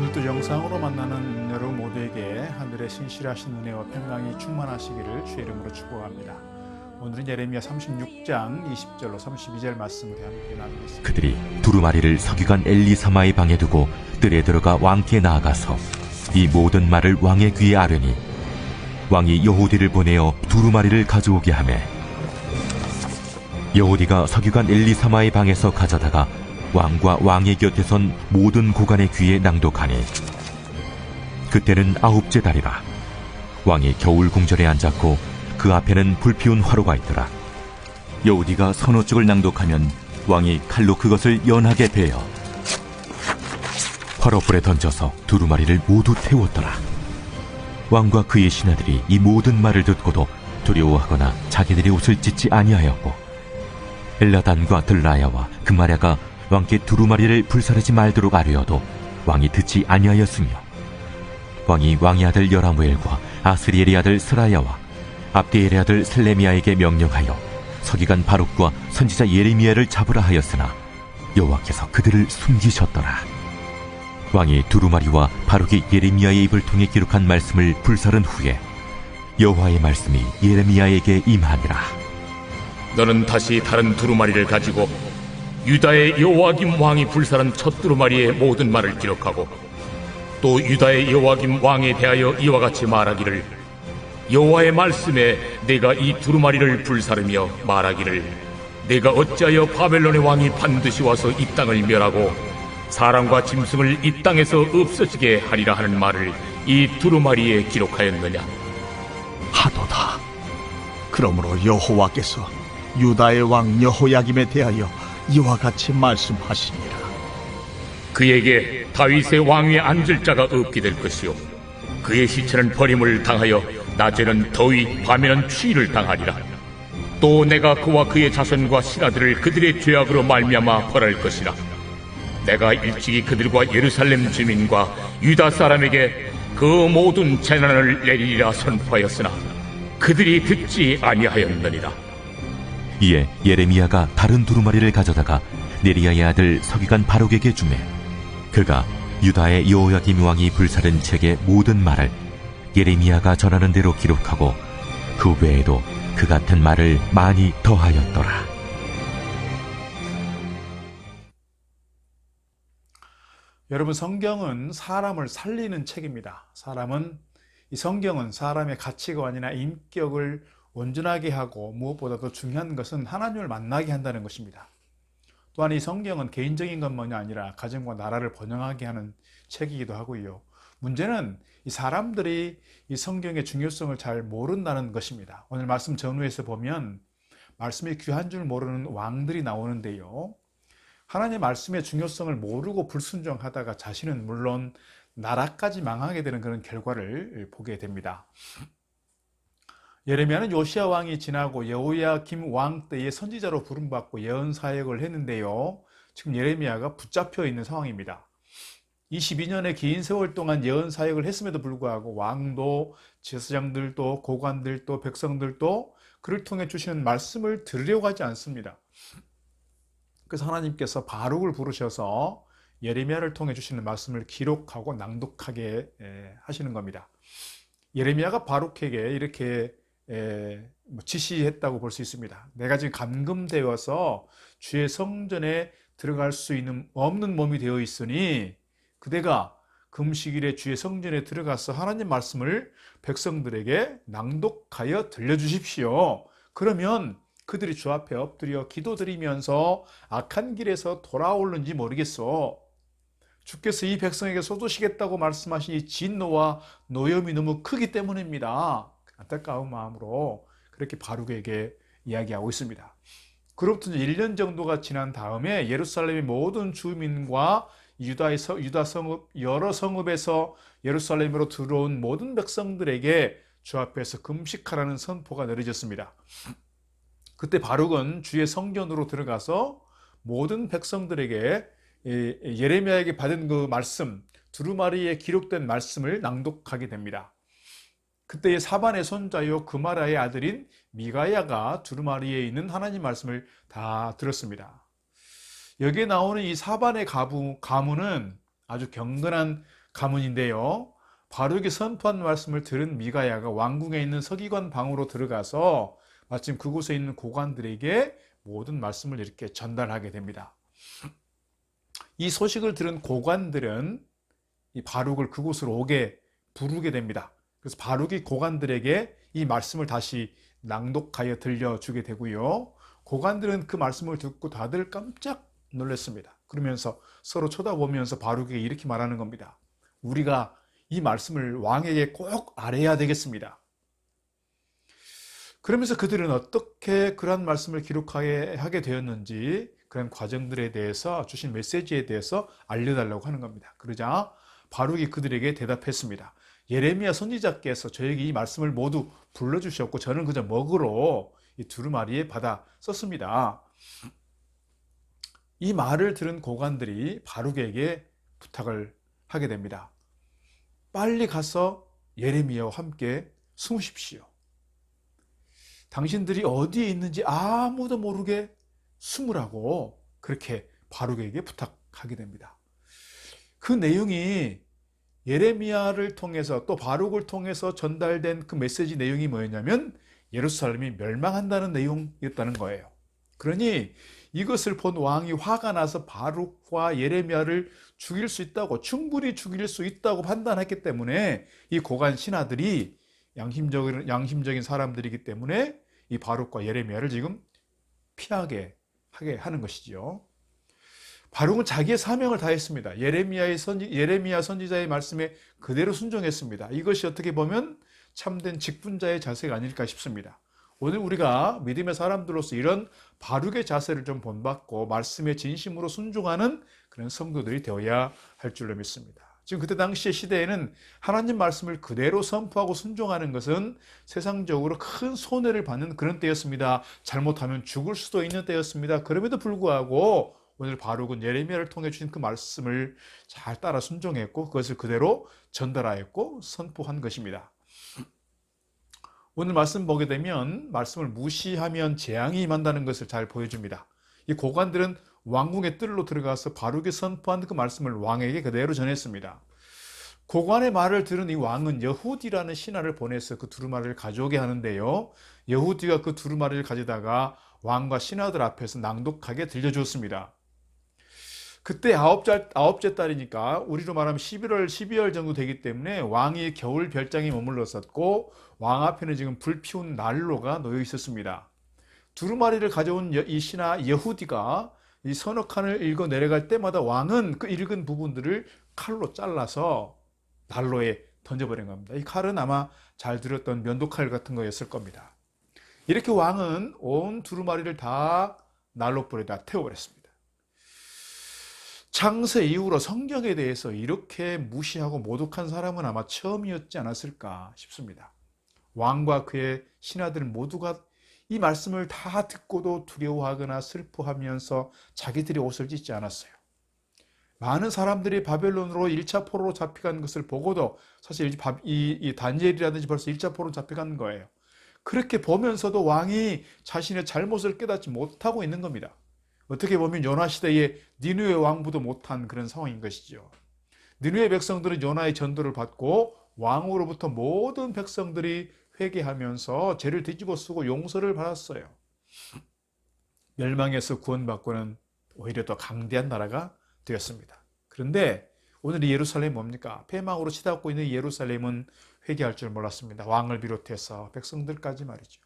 오늘도 영상으로 만나는 여러분 모두에게 하늘의 신실하신 은혜와 평강이 충만하시기를 주의 이름으로 축복합니다. 오늘은 예레미야 36장 20절로 32절 말씀을 함께 나누겠습니다. 그들이 두루마리를 서기관 엘리사마의 방에 두고 뜰에 들어가 왕께 나아가서 이 모든 말을 왕의 귀에 아뢰니 왕이 여호디를 보내어 두루마리를 가져오게 하매 여호디가 서기관 엘리사마의 방에서 가져다가 왕과 왕의 곁에 선 모든 고관의 귀에 낭독하니 그때는 아홉째 달이라. 왕이 겨울 궁전에 앉았고 그 앞에는 불피운 화로가 있더라. 여호디가 서너 쪽을 낭독하면 왕이 칼로 그것을 연하게 베어 화로불에 던져서 두루마리를 모두 태웠더라. 왕과 그의 신하들이 이 모든 말을 듣고도 두려워하거나 자기들의 옷을 찢지 아니하였고 엘라단과 들라야와 그마랴가 왕께 두루마리를 불사르지 말도록 아뢰어도 왕이 듣지 아니하였으며 왕이 왕의 아들 여라무엘과 아스리엘의 아들 스라야와 압디엘의 아들 슬레미야에게 명령하여 서기관 바룩과 선지자 예레미야를 잡으라 하였으나 여호와께서 그들을 숨기셨더라. 왕이 두루마리와 바룩이 예레미야의 입을 통해 기록한 말씀을 불사른 후에 여호와의 말씀이 예레미야에게 임하니라. 너는 다시 다른 두루마리를 가지고 유다의 여호와김 왕이 불사른 첫 두루마리의 모든 말을 기록하고 또 유다의 여호와김 왕에 대하여 이와 같이 말하기를 여호와의 말씀에 내가 이 두루마리를 불사르며 말하기를 내가 어찌하여 바벨론의 왕이 반드시 와서 이 땅을 멸하고 사람과 짐승을 이 땅에서 없어지게 하리라 하는 말을 이 두루마리에 기록하였느냐. 하도다. 그러므로 여호와께서 유다의 왕 여호야김에 대하여 이와 같이 말씀하시니라. 그에게 다윗의 왕위에 앉을 자가 없게 될 것이요 그의 시체는 버림을 당하여 낮에는 더위 밤에는 추위를 당하리라. 또 내가 그와 그의 자손과 신하들을 그들의 죄악으로 말미암아 벌할 것이라. 내가 일찍이 그들과 예루살렘 주민과 유다 사람에게 그 모든 재난을 내리리라 선포하였으나 그들이 듣지 아니하였느니라. 이에 예레미야가 다른 두루마리를 가져다가 네리야의 아들 서기관 바룩에게 주매 그가 유다의 여호야김 왕이 불사른 책의 모든 말을 예레미야가 전하는 대로 기록하고 그 외에도 그 같은 말을 많이 더하였더라. 여러분, 성경은 사람을 살리는 책입니다. 이 성경은 사람의 가치관이나 인격을 온전하게 하고 무엇보다도 중요한 것은 하나님을 만나게 한다는 것입니다. 또한 이 성경은 개인적인 것만이 아니라 가정과 나라를 번영하게 하는 책이기도 하고요. 문제는 이 사람들이 이 성경의 중요성을 잘 모른다는 것입니다. 오늘 말씀 전후에서 보면 말씀이 귀한 줄 모르는 왕들이 나오는데요. 하나님의 말씀의 중요성을 모르고 불순종하다가 자신은 물론 나라까지 망하게 되는 그런 결과를 보게 됩니다. 예레미야는 요시야 왕이 지나고 여호야김 왕 때에 선지자로 부름받고 예언 사역을 했는데요. 지금 예레미야가 붙잡혀 있는 상황입니다. 22년의 긴 세월 동안 예언 사역을 했음에도 불구하고 왕도 제사장들도 고관들도 백성들도 그를 통해 주시는 말씀을 들으려고 하지 않습니다. 그래서 하나님께서 바룩을 부르셔서 예레미야를 통해 주시는 말씀을 기록하고 낭독하게 하시는 겁니다. 예레미야가 바룩에게 이렇게 지시했다고 볼 수 있습니다. 내가 지금 감금되어서 주의 성전에 들어갈 수 없는 몸이 되어 있으니 그대가 금식일에 주의 성전에 들어가서 하나님 말씀을 백성들에게 낭독하여 들려주십시오. 그러면 그들이 주 앞에 엎드려 기도드리면서 악한 길에서 돌아오는지 모르겠어. 주께서 이 백성에게 쏟으시겠다고 말씀하신 이 진노와 노염이 너무 크기 때문입니다. 안타까운 마음으로 그렇게 바룩에게 이야기하고 있습니다. 그로부터 1년 정도가 지난 다음에 예루살렘의 모든 주민과 유다 성읍 여러 성읍에서 예루살렘으로 들어온 모든 백성들에게 주 앞에서 금식하라는 선포가 내려졌습니다. 그때 바룩은 주의 성전으로 들어가서 모든 백성들에게 예레미야에게 받은 그 말씀, 두루마리에 기록된 말씀을 낭독하게 됩니다. 그때의 사반의 손자요 그마라의 아들인 미가야가 두루마리에 있는 하나님 말씀을 다 들었습니다. 여기에 나오는 이 사반의 가문은 아주 경건한 가문인데요. 바룩이 선포한 말씀을 들은 미가야가 왕궁에 있는 서기관 방으로 들어가서 마침 그곳에 있는 고관들에게 모든 말씀을 이렇게 전달하게 됩니다. 이 소식을 들은 고관들은 이 바룩을 그곳으로 오게 부르게 됩니다. 그래서 바룩이 고관들에게 이 말씀을 다시 낭독하여 들려주게 되고요. 고관들은 그 말씀을 듣고 다들 깜짝 놀랐습니다. 그러면서 서로 쳐다보면서 바룩에게 이렇게 말하는 겁니다. 우리가 이 말씀을 왕에게 꼭 알아야 되겠습니다. 그러면서 그들은 어떻게 그러한 말씀을 기록하게 되었는지 그런 과정들에 대해서 주신 메시지에 대해서 알려달라고 하는 겁니다. 그러자 바룩이 그들에게 대답했습니다. 예레미야 선지자께서 저에게 이 말씀을 모두 불러주셨고 저는 그저 먹으로 이 두루마리에 받아 썼습니다. 이 말을 들은 고관들이 바룩에게 부탁을 하게 됩니다. 빨리 가서 예레미야와 함께 숨으십시오. 당신들이 어디에 있는지 아무도 모르게 숨으라고 그렇게 바룩에게 부탁하게 됩니다. 그 내용이 예레미야를 통해서 또 바룩을 통해서 전달된 그 메시지 내용이 뭐였냐면 예루살렘이 멸망한다는 내용이었다는 거예요. 그러니 이것을 본 왕이 화가 나서 바룩과 예레미야를 죽일 수 있다고, 충분히 죽일 수 있다고 판단했기 때문에 이 고관 신하들이 양심적인 사람들이기 때문에 이 바룩과 예레미야를 지금 피하게 하게 하는 것이죠. 바룩은 자기의 사명을 다했습니다. 예레미야 선지자의 말씀에 그대로 순종했습니다. 이것이 어떻게 보면 참된 직분자의 자세가 아닐까 싶습니다. 오늘 우리가 믿음의 사람들로서 이런 바룩의 자세를 좀 본받고 말씀에 진심으로 순종하는 그런 성도들이 되어야 할 줄로 믿습니다. 지금 그때 당시의 시대에는 하나님 말씀을 그대로 선포하고 순종하는 것은 세상적으로 큰 손해를 받는 그런 때였습니다. 잘못하면 죽을 수도 있는 때였습니다. 그럼에도 불구하고 오늘 바룩은 예레미야를 통해 주신 그 말씀을 잘 따라 순종했고 그것을 그대로 전달하였고 선포한 것입니다. 오늘 말씀 보게 되면 말씀을 무시하면 재앙이 임한다는 것을 잘 보여줍니다. 이 고관들은 왕궁의 뜰로 들어가서 바룩이 선포한 그 말씀을 왕에게 그대로 전했습니다. 고관의 말을 들은 이 왕은 여후디라는 신하를 보내서 그 두루마리를 가져오게 하는데요. 여후디가 그 두루마리를 가져다가 왕과 신하들 앞에서 낭독하게 들려주었습니다. 그때 아홉째 달이니까 우리로 말하면 12월 정도 되기 때문에 왕이 겨울 별장에 머물렀었고 왕 앞에는 지금 불 피운 난로가 놓여 있었습니다. 두루마리를 가져온 이 신하 여후디가 이 서너 칸을 읽어 내려갈 때마다 왕은 그 읽은 부분들을 칼로 잘라서 난로에 던져버린 겁니다. 이 칼은 아마 잘 들었던 면도칼 같은 거였을 겁니다. 이렇게 왕은 온 두루마리를 다 난로불에다 태워버렸습니다. 창세 이후로 성경에 대해서 이렇게 무시하고 모독한 사람은 아마 처음이었지 않았을까 싶습니다. 왕과 그의 신하들 모두가 이 말씀을 다 듣고도 두려워하거나 슬퍼하면서 자기들이 옷을 찢지 않았어요. 많은 사람들이 바벨론으로 1차 포로로 잡혀간 것을 보고도 사실 이 다니엘이라든지 벌써 1차 포로로 잡혀간 거예요. 그렇게 보면서도 왕이 자신의 잘못을 깨닫지 못하고 있는 겁니다. 어떻게 보면 요나 시대에 니느웨 왕보다 못한 그런 상황인 것이죠. 니느웨 백성들은 요나의 전도를 받고 왕으로부터 모든 백성들이 회개하면서 죄를 뒤집어 쓰고 용서를 받았어요. 멸망에서 구원받고는 오히려 더 강대한 나라가 되었습니다. 그런데 오늘 이 예루살렘이 뭡니까? 폐망으로 치닫고 있는 예루살렘은 회개할 줄 몰랐습니다. 왕을 비롯해서 백성들까지 말이죠.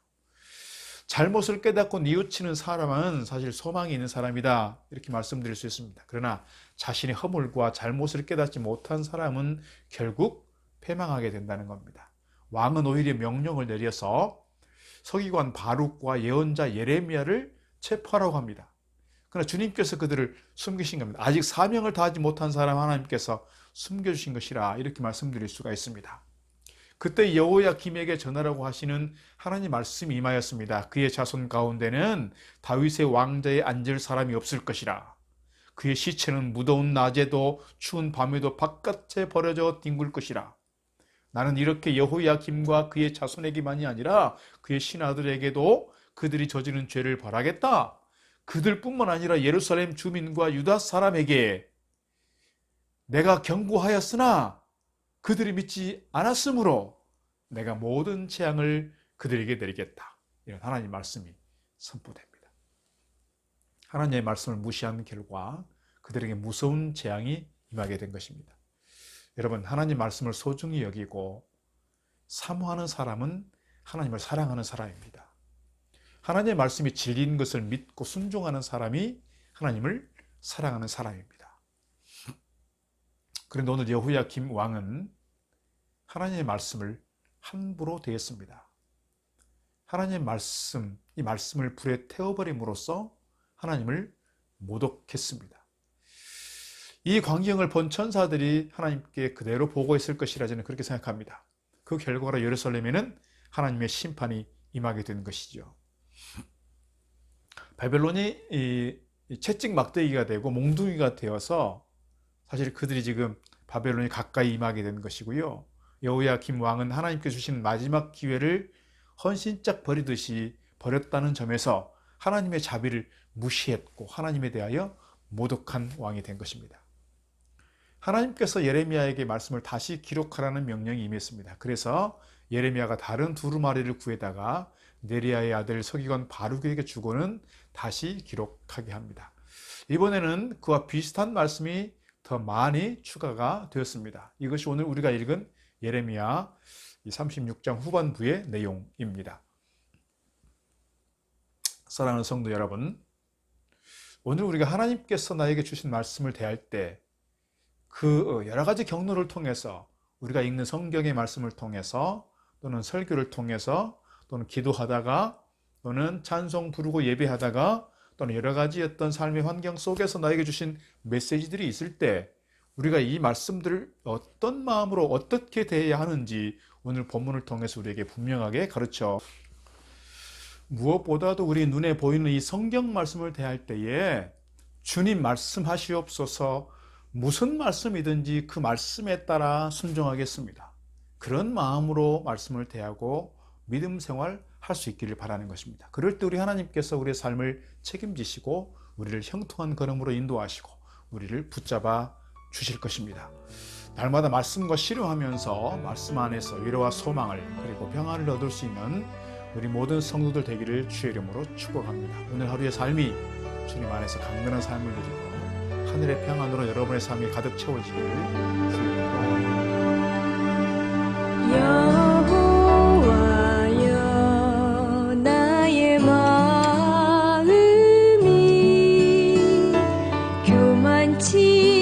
잘못을 깨닫고 뉘우치는 사람은 사실 소망이 있는 사람이다 이렇게 말씀드릴 수 있습니다. 그러나 자신의 허물과 잘못을 깨닫지 못한 사람은 결국 패망하게 된다는 겁니다. 왕은 오히려 명령을 내려서 서기관 바룩과 예언자 예레미야를 체포하라고 합니다. 그러나 주님께서 그들을 숨기신 겁니다. 아직 사명을 다하지 못한 사람 하나님께서 숨겨주신 것이라 이렇게 말씀드릴 수가 있습니다. 그때 여호야김에게 전하라고 하시는 하나님 말씀이 임하였습니다. 그의 자손 가운데는 다윗의 왕자에 앉을 사람이 없을 것이라. 그의 시체는 무더운 낮에도 추운 밤에도 바깥에 버려져 뒹굴 것이라. 나는 이렇게 여호야김과 그의 자손에게만이 아니라 그의 신하들에게도 그들이 저지른 죄를 벌하겠다. 그들뿐만 아니라 예루살렘 주민과 유다 사람에게 내가 경고하였으나 그들이 믿지 않았으므로 내가 모든 재앙을 그들에게 내리겠다. 이런 하나님의 말씀이 선포됩니다. 하나님의 말씀을 무시한 결과 그들에게 무서운 재앙이 임하게 된 것입니다. 여러분, 하나님 말씀을 소중히 여기고 사모하는 사람은 하나님을 사랑하는 사람입니다. 하나님의 말씀이 진리인 것을 믿고 순종하는 사람이 하나님을 사랑하는 사람입니다. 그런데 오늘 여호야김 왕은 하나님의 말씀을 함부로 대했습니다. 하나님의 말씀, 이 말씀을 불에 태워버림으로써 하나님을 모독했습니다. 이 광경을 본 천사들이 하나님께 그대로 보고했을 것이라 저는 그렇게 생각합니다. 그 결과로 예루살렘에는 하나님의 심판이 임하게 된 것이죠. 바벨론이 채찍 막대기가 되고 몽둥이가 되어서 사실 그들이 지금 바벨론이 가까이 임하게 된 것이고요. 여호야김 왕은 하나님께 주신 마지막 기회를 헌신짝 버리듯이 버렸다는 점에서 하나님의 자비를 무시했고 하나님에 대하여 모독한 왕이 된 것입니다. 하나님께서 예레미야에게 말씀을 다시 기록하라는 명령이 임했습니다. 그래서 예레미야가 다른 두루마리를 구해다가 네리야의 아들 서기관 바룩에게 주고는 다시 기록하게 합니다. 이번에는 그와 비슷한 말씀이 더 많이 추가가 되었습니다. 이것이 오늘 우리가 읽은 예레미야 36장 후반부의 내용입니다. 사랑하는 성도 여러분, 오늘 우리가 하나님께서 나에게 주신 말씀을 대할 때 그 여러 가지 경로를 통해서 우리가 읽는 성경의 말씀을 통해서 또는 설교를 통해서 또는 기도하다가 또는 찬송 부르고 예배하다가 또는 여러 가지 어떤 삶의 환경 속에서 나에게 주신 메시지들이 있을 때 우리가 이 말씀들을 어떤 마음으로 어떻게 대해야 하는지 오늘 본문을 통해서 우리에게 분명하게 가르쳐 무엇보다도 우리 눈에 보이는 이 성경 말씀을 대할 때에 주님 말씀하시옵소서 무슨 말씀이든지 그 말씀에 따라 순종하겠습니다. 그런 마음으로 말씀을 대하고 믿음 생활 할 수 있기를 바라는 것입니다. 그럴 때 우리 하나님께서 우리의 삶을 책임지시고 우리를 형통한 걸음으로 인도하시고 우리를 붙잡아 주실 것입니다. 날마다 말씀과 실효하면서 말씀 안에서 위로와 소망을 그리고 평안을 얻을 수 있는 우리 모든 성도들 되기를 주의 이름으로 축복합니다. 오늘 하루의 삶이 주님 안에서 강건한 삶을 누리고 하늘의 평안으로 여러분의 삶이 가득 채워지기를 주의 이름으로 여호와여 나의 마음이 교만치